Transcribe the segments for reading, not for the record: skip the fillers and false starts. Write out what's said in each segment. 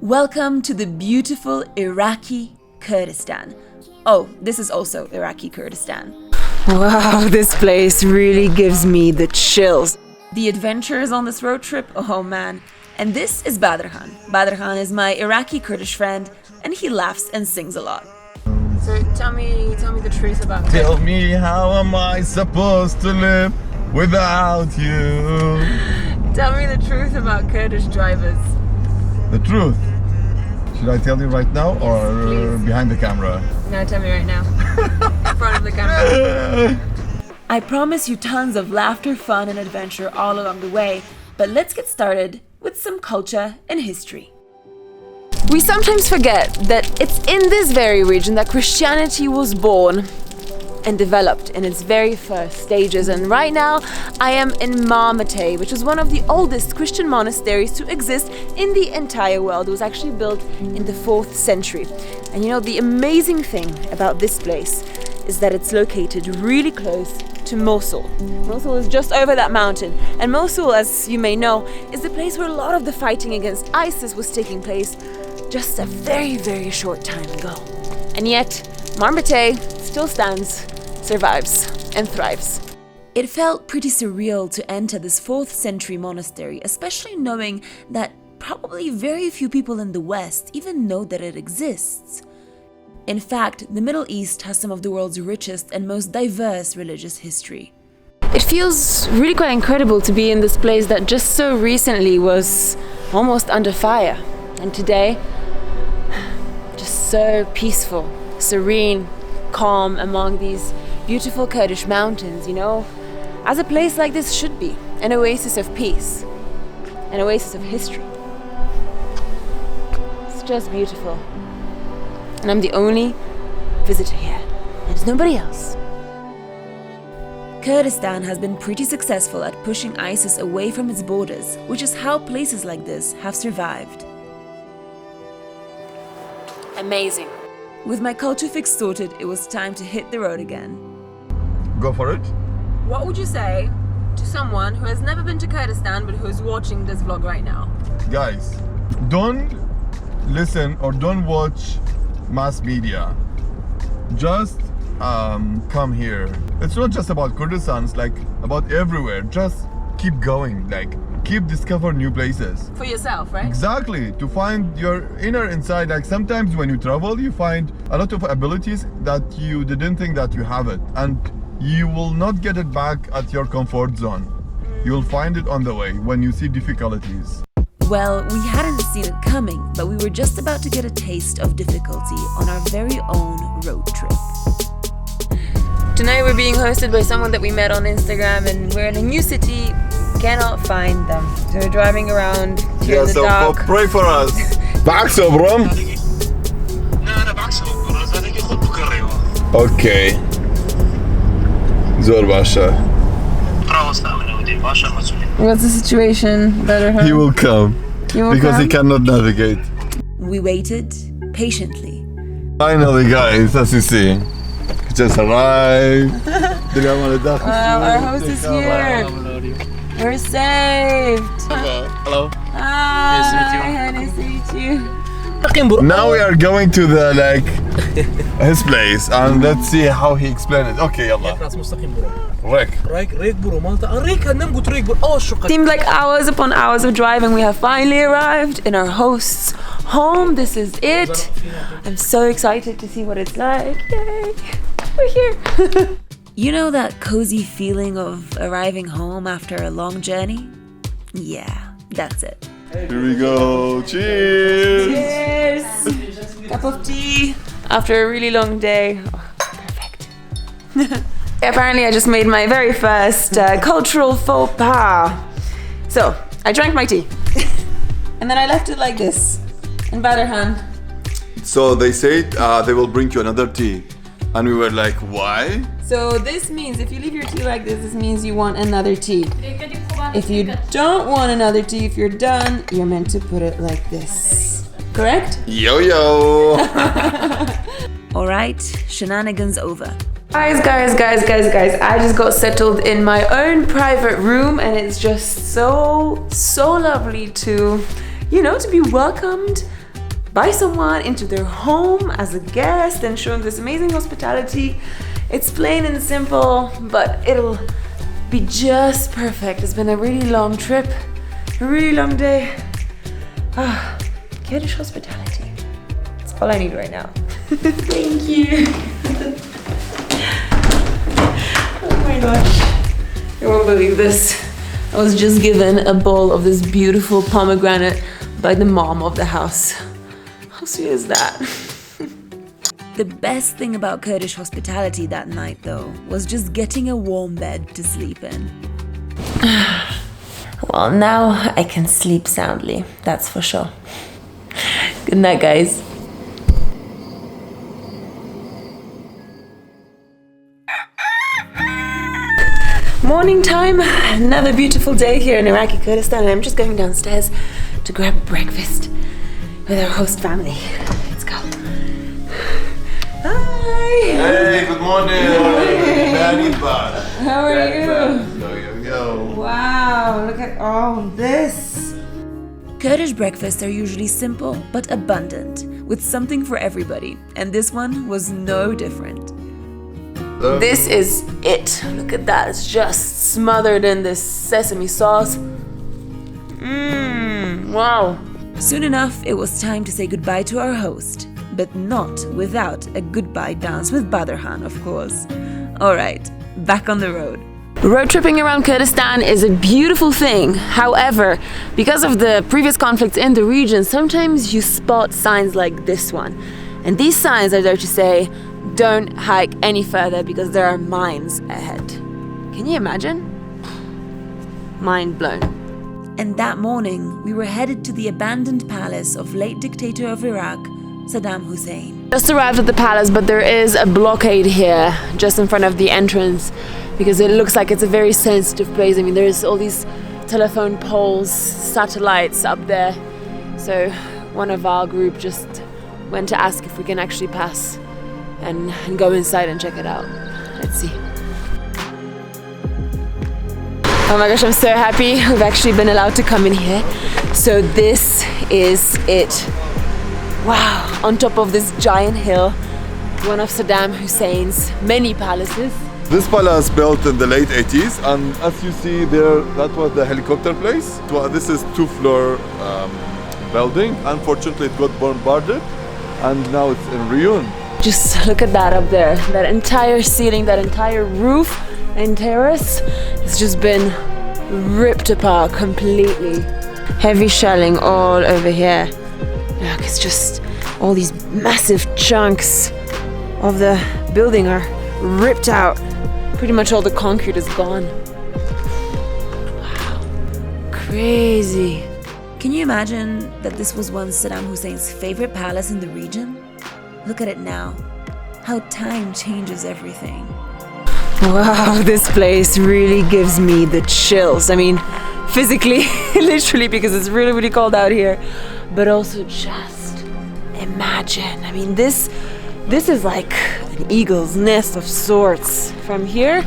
Welcome to the beautiful Iraqi Kurdistan. Oh, this is also Iraqi Kurdistan. Wow, this place really gives me the chills. The adventures on this road trip, oh man. And this is Badrhan. Badrhan is my Iraqi Kurdish friend, and he laughs and sings a lot. So tell me the truth about Kurdish. Tell me, how am I supposed to live without you? Tell me the truth about Kurdish drivers. The truth? Should I tell you right now or Please. behind the camera? No, tell me right now. In front of the camera. I promise you tons of laughter, fun, and adventure all along the way, but let's get started with some culture and history. We sometimes forget that it's in this very region that Christianity was born and developed in its very first stages. And right now, I am in Mattei, which is one of the oldest Christian monasteries to exist in the entire world. It was actually built in the 4th century. And you know, the amazing thing about this place is that it's located really close to Mosul. Mosul is just over that mountain. And Mosul, as you may know, is the place where a lot of the fighting against ISIS was taking place just a very, very short time ago. And yet, Mattei still stands, survives, and thrives. It felt pretty surreal to enter this 4th century monastery, especially knowing that probably very few people in the West even know that it exists. In fact, the Middle East has some of the world's richest and most diverse religious history. It feels really quite incredible to be in this place that just so recently was almost under fire. And today, just so peaceful, serene, calm among these beautiful Kurdish mountains, you know, as a place like this should be, an oasis of peace, an oasis of history. It's just beautiful. And I'm the only visitor here. There's nobody else. Kurdistan has been pretty successful at pushing ISIS away from its borders, which is how places like this have survived. Amazing. With my culture fix sorted, it was time to hit the road again. Go for it. What would you say to someone who has never been to Kurdistan but who is watching this vlog right now? Guys, don't listen or don't watch mass media. Just come here. It's not just about Kurdistan, it's like about everywhere. Just keep going, like keep discover new places. For yourself, right? Exactly, to find your inner inside. Like sometimes when you travel, you find a lot of abilities that you didn't think that you have it, and you will not get it back at your comfort zone. You'll find it on the way when you see difficulties. Well, we hadn't seen it coming, but we were just about to get a taste of difficulty on our very own road trip. Tonight we're being hosted by someone that we met on Instagram, and we're in a new city, cannot find them. So we're driving around here in the dark. So pray for us. بعكسه برم. لا أنا بعكسه برز هذاك ياخذ بكرة. Okay. زور باشا. What's the situation, Badrhan? He will come. Because he cannot navigate. We waited patiently. Finally, guys, as you see, he just arrived. Wow, our host is here. We're saved. Hello. Hi. Nice to meet you. Hi, nice to meet you. Now we are going to the his place, and let's see how he explained it. Okay, yalla. Seemed like hours upon hours of driving. We have finally arrived in our host's home. This is it. I'm so excited to see what it's like. Yay! We're here. You know that cozy feeling of arriving home after a long journey? Yeah, that's it. Here we go. Cheers. Cheers! Cup of tea after a really long day. Oh, perfect. Apparently I just made my very first cultural faux pas. So, I drank my tea. And then I left it like this. In Badrhan. So they said they will bring you another tea. And we were like, why? So this means if you leave your tea like this means you want another tea. If you don't want another tea, if you're done, you're meant to put it like this. Correct? Yo yo! Alright, shenanigans over. Guys, I just got settled in my own private room and it's just so lovely to, to be welcomed by someone into their home as a guest and shown this amazing hospitality. It's plain and simple, but it'll be just perfect. It's been a really long trip, a really long day. Kurdish hospitality. That's all I need right now. Thank you. Oh my gosh. You won't believe this. I was just given a bowl of this beautiful pomegranate by the mom of the house. How sweet is that? The best thing about Kurdish hospitality that night, though, was just getting a warm bed to sleep in. Well, now I can sleep soundly, that's for sure. Good night, guys. Morning time, another beautiful day here in Iraqi Kurdistan, and I'm just going downstairs to grab breakfast with our host family. Let's go. Hi! Hey, good morning! How are you? Yo. Wow, look at all this. Kurdish breakfasts are usually simple but abundant, with something for everybody, and this one was no different. This is it. Look at that. It's just smothered in this sesame sauce. Wow. Soon enough, it was time to say goodbye to our host, but not without a goodbye dance with Badrhan, of course. Alright, back on the road. Road tripping around Kurdistan is a beautiful thing. However, because of the previous conflicts in the region, sometimes you spot signs like this one. And these signs are there to say, don't hike any further because there are mines ahead. Can you imagine? Mind blown. And that morning, we were headed to the abandoned palace of late dictator of Iraq, Saddam Hussain. Just arrived at the palace, but there is a blockade here just in front of the entrance because it looks like it's a very sensitive place. I mean, there's all these telephone poles, satellites up there. So one of our group just went to ask if we can actually pass and go inside and check it out. Let's see. Oh my gosh, I'm so happy we've actually been allowed to come in here. So this is it. Wow, on top of this giant hill, one of Saddam Hussein's many palaces. This palace built in the late 80s, and as you see there, that was the helicopter place. This is two-floor building. Unfortunately, it got bombarded, and now it's in ruin. Just look at that up there. That entire ceiling, that entire roof and terrace has just been ripped apart completely. Heavy shelling all over here. Look, it's just all these massive chunks of the building are ripped out. Pretty much all the concrete is gone. Wow, crazy. Can you imagine that this was once Saddam Hussein's favorite palace in the region? Look at it now. How time changes everything. Wow, this place really gives me the chills. I mean, physically, literally, because it's really, really cold out here. But also just imagine. I mean, this is like an eagle's nest of sorts. From here,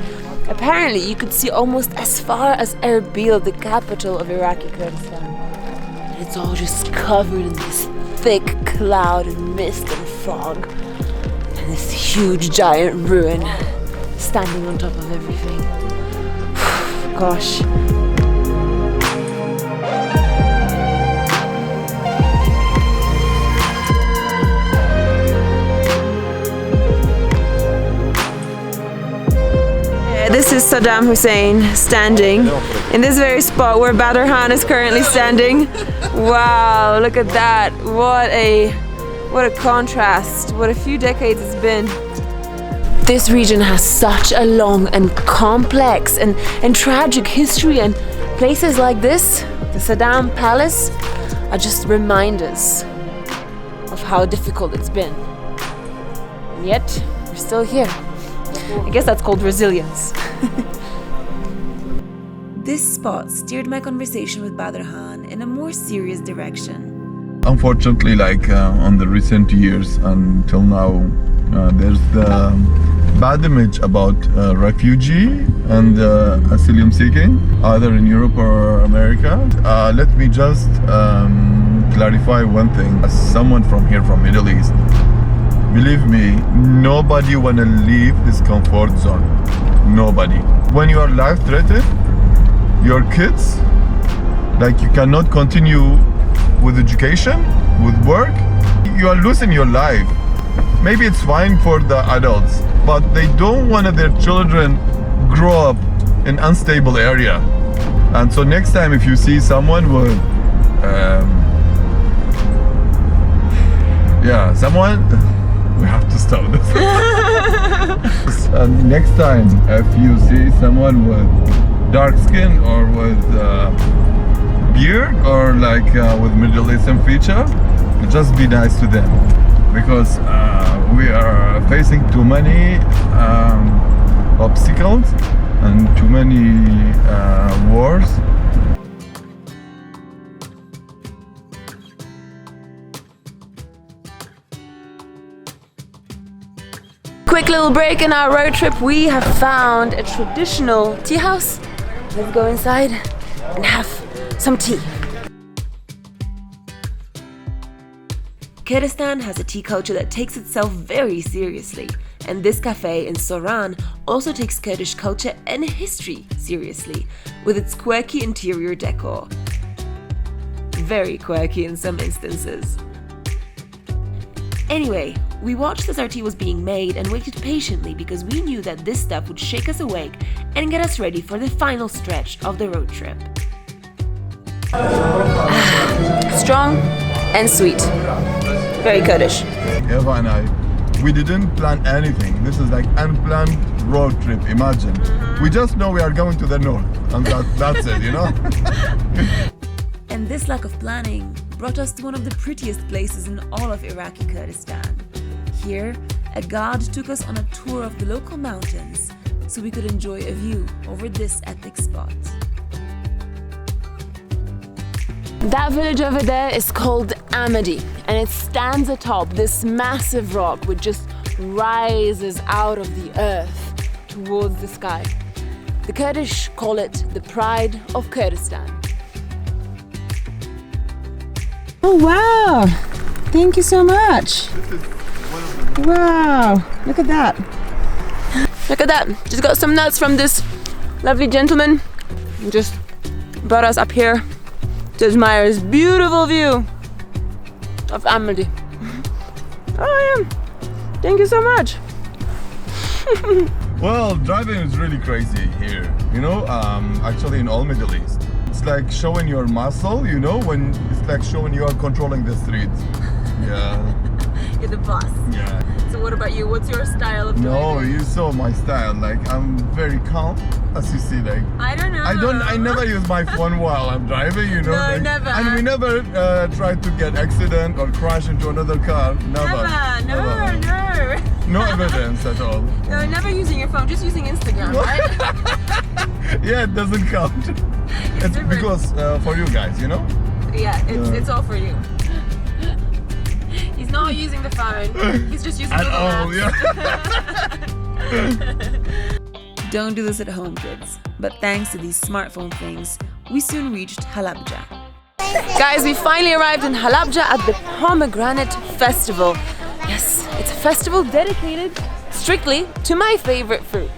apparently you could see almost as far as Erbil, the capital of Iraqi Kurdistan. And it's all just covered in this thick cloud and mist and fog. And this huge giant ruin standing on top of everything. Gosh. This is Saddam Hussein standing in this very spot where Badrhan is currently standing. Wow, look at that. What a contrast. What a few decades it's been. This region has such a long and complex and tragic history, and places like this, the Saddam Palace, are just reminders of how difficult it's been. And yet, we're still here. I guess that's called resilience. This spot steered my conversation with Badrhan in a more serious direction. Unfortunately, on the recent years until now, there's the bad image about refugee and asylum seeking, either in Europe or America. Let me just clarify one thing. As someone from here, from Middle East, believe me, nobody wanna leave his comfort zone. Nobody. When you are life threatened, your kids, like you cannot continue with education, with work, you are losing your life. Maybe it's fine for the adults, but they don't want their children grow up in unstable area. And so next time if you see someone with we have to stop this. And next time if you see someone with dark skin or with beard or like with Middle Eastern feature, just be nice to them, because we are facing too many obstacles and too many wars. Quick little break in our road trip. We have found a traditional tea house. Let's go inside and have some tea. Kurdistan has a tea culture that takes itself very seriously, and this cafe in Soran also takes Kurdish culture and history seriously, with its quirky interior decor. Very quirky in some instances. Anyway, we watched as our tea was being made and waited patiently because we knew that this stuff would shake us awake and get us ready for the final stretch of the road trip. Strong and sweet. Very Kurdish. Eva and I, we didn't plan anything. This is like unplanned road trip, imagine. We just know we are going to the north, and that's it, you know? And this lack of planning brought us to one of the prettiest places in all of Iraqi Kurdistan. Here, a guide took us on a tour of the local mountains so we could enjoy a view over this epic spot. That village over there is called Amadi, and it stands atop this massive rock which just rises out of the earth towards the sky. The Kurdish call it the pride of Kurdistan. Oh wow! Thank you so much. Wow! Look at that. Look at that. Just got some nuts from this lovely gentleman. He just brought us up here to admire this beautiful view of Amadi. Oh yeah. Thank you so much. Well, driving is really crazy here. You know, actually in all Middle East. It's like showing your muscle, you know, when it's like showing you are controlling the streets. Yeah. You're the boss. Yeah. So what about you? What's your style of No, driving? you saw my style. Like I'm very calm, as you see. Like I don't know. I never use my phone while I'm driving. You know. No, like, never. And we never try to get accident or crash into another car. Never. No. No evidence at all. No, never using your phone, just using Instagram, right? Yeah, it doesn't count. It's different. because for you guys, you know. Yeah, it's all for you. He's not using the phone. He's just using At Google all, Maps. yeah. Don't do this at home, kids. But thanks to these smartphone things, we soon reached Halabja. Guys, we finally arrived in Halabja at the Pomegranate Festival. Yes, it's a festival dedicated strictly to my favorite fruit.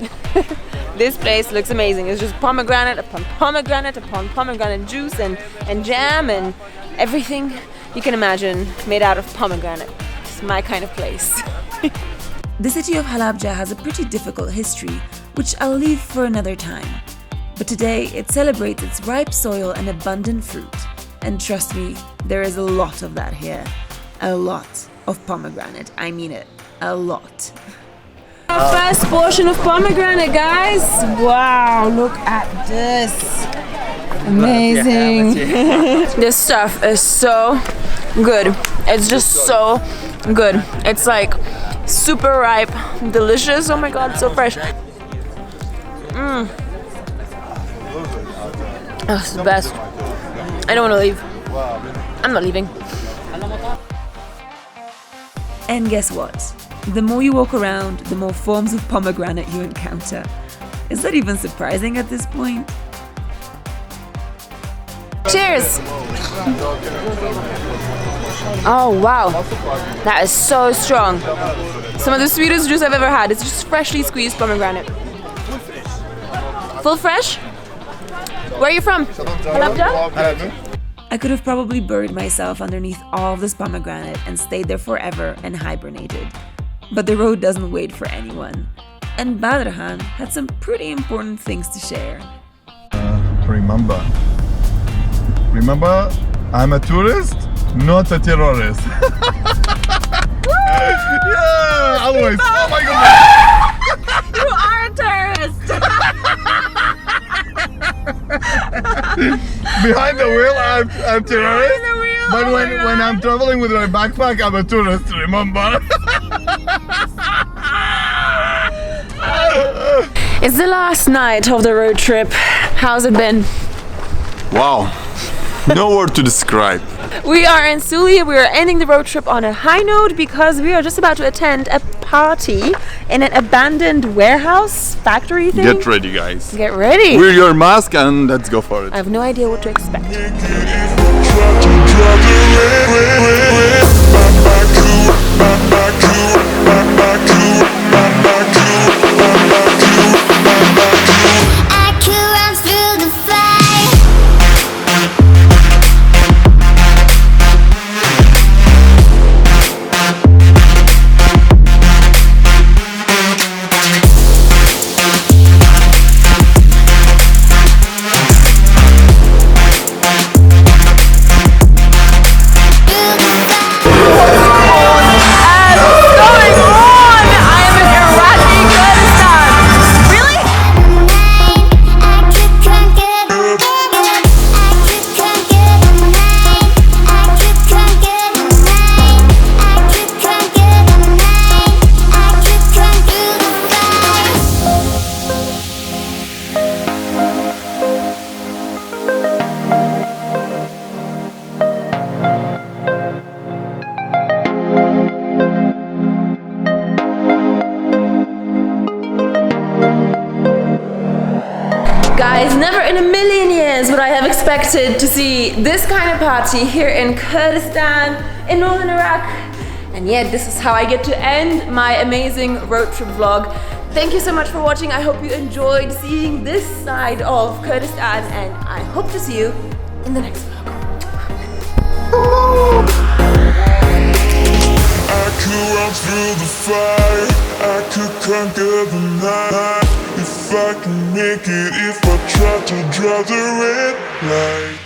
This place looks amazing. It's just pomegranate upon pomegranate upon pomegranate juice and jam and everything you can imagine made out of pomegranate. It's my kind of place. The city of Halabja has a pretty difficult history, which I'll leave for another time. But today it celebrates its ripe soil and abundant fruit. And trust me, there is a lot of that here. A lot of pomegranate. I mean it. A lot. Our first portion of pomegranate, guys. Wow, look at this. Amazing. This stuff is so good. It's just so good. It's like super ripe, delicious. Oh my god, it's so fresh. Oh, it's the best. I don't want to leave. I'm not leaving. And guess what? The more you walk around, the more forms of pomegranate you encounter. Is that even surprising at this point? Cheers! Oh wow, that is so strong. Some of the sweetest juice I've ever had. It's just freshly squeezed pomegranate. Full fresh? Where are you from? Halabja? I could have probably buried myself underneath all of this pomegranate and stayed there forever and hibernated. But the road doesn't wait for anyone. And Badrhan had some pretty important things to share. Remember, I'm a tourist, not a terrorist. Yeah, always. Oh my goodness. You are a terrorist! Behind the wheel, I'm terrorist. the wheel, But oh my when I'm traveling with my backpack, I'm a tourist. Remember? It's the last night of the road trip. How's it been? Wow, no word to describe. We are in Suli. We are ending the road trip on a high note because we are just about to attend a party in an abandoned warehouse factory thing. Get ready, guys. Get ready. Wear your mask and let's go for it. I have no idea what to expect. Guys, never in a million years would I have expected to see this kind of party here in Kurdistan, in northern Iraq. And yet this is how I get to end my amazing road trip vlog. Thank you so much for watching. I hope you enjoyed seeing this side of Kurdistan, and I hope to see you in the next vlog. I could run through the fire, I could conquer the night. If I can make it, if I try to draw the red line.